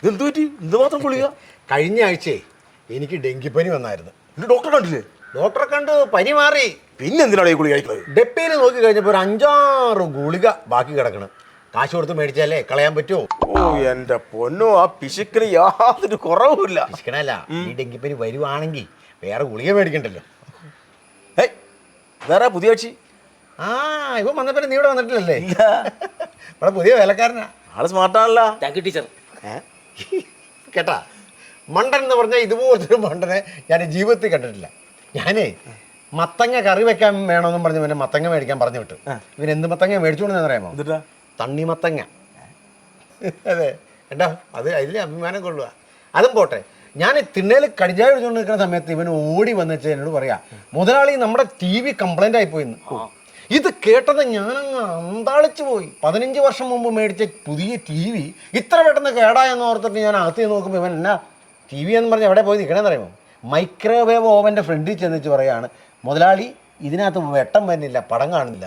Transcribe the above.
എന്ത് പറ്റി? എന്തുമാത്രം ഗുളിക? കഴിഞ്ഞ ആഴ്ചയെ എനിക്ക് ഡെങ്കിപ്പനി വന്നായിരുന്നു. ഡോക്ടറെ കണ്ടില്ലേ? ഡോക്ടറെ കണ്ട് പനി മാറി. പിന്നെ എന്തിനാണ് ഈ ഗുളിക കഴിക്കുന്നത്? ഡെപ്പയിൽ നോക്കി കഴിഞ്ഞപ്പോൾ ഒരു 5-6 ഗുളിക ബാക്കി കിടക്കണം. കാശ് കൊടുത്ത് മേടിച്ചാലേ കളയാൻ പറ്റുമോ? ഓ എന്റെ പൊന്നോ, ആ പിശുക്കിന് യാതൊരു കുറവുമില്ല. പിശുക്കനല്ല, ഈ ഡെങ്കിപ്പനി വരുവാണെങ്കിൽ വേറെ ഗുളിക മേടിക്കണ്ടല്ലോ. ഏയ്, വേറെ പുതിയ കക്ഷി? ഇവൻ വന്നപ്പോൾ നീ ഇവിടെ വന്നിട്ടില്ലല്ലേ? ഇവിടെ പുതിയ വേലക്കാരനാ. ആള് സ്മാർട്ടാണല്ലോ. ടീച്ചർ കേട്ടാ, മണ്ടൻ എന്ന് പറഞ്ഞാൽ ഇതുപോലത്തെ മണ്ടനെ ഞാൻ ജീവിതത്തിൽ കണ്ടിട്ടില്ല. ഞാനേ മത്തങ്ങ കറി വെക്കാൻ വേണമെന്നും പറഞ്ഞ് പിന്നെ മത്തങ്ങ മേടിക്കാൻ പറഞ്ഞു വിട്ടു. ഇവൻ എന്ത് മത്തങ്ങ മേടിച്ചോണ്ടെന്ന് അറിയാമോ? തണ്ണിമത്തങ്ങ. അതെ ഏട്ടാ, അതിൽ അഭിമാനം കൊള്ളുക. അതും പോട്ടെ, ഞാൻ തിണ്ണയിൽ കടിഞ്ഞാഴ് വെച്ചുകൊണ്ട് നിൽക്കുന്ന സമയത്ത് ഇവൻ ഓടി വന്നിട്ട് എന്നോട് പറയാ, മുതലാളി നമ്മുടെ TV കംപ്ലൈൻ്റ് ആയിപ്പോയിന്ന്. ഇത് കേട്ടത് ഞാനങ്ങ് അന്താളിച്ചു പോയി. 15 വർഷം മുമ്പ് മേടിച്ച പുതിയ TV ഇത്ര പെട്ടെന്ന് കേടായെന്ന് ഓർത്തിട്ട് ഞാൻ അകത്ത് നോക്കുമ്പോൾ ഇവൻ എന്നാ TV എന്ന് പറഞ്ഞ് എവിടെ പോയി നിൽക്കണമെന്ന് അറിയുമോ? മൈക്രോവേവ് ഓവൻ്റെ ഫ്രണ്ടിൽ ചെന്നിച്ച് പറയാണ്, മുതലാളി ഇതിനകത്ത് വെട്ടം വരുന്നില്ല, പടം കാണുന്നില്ല.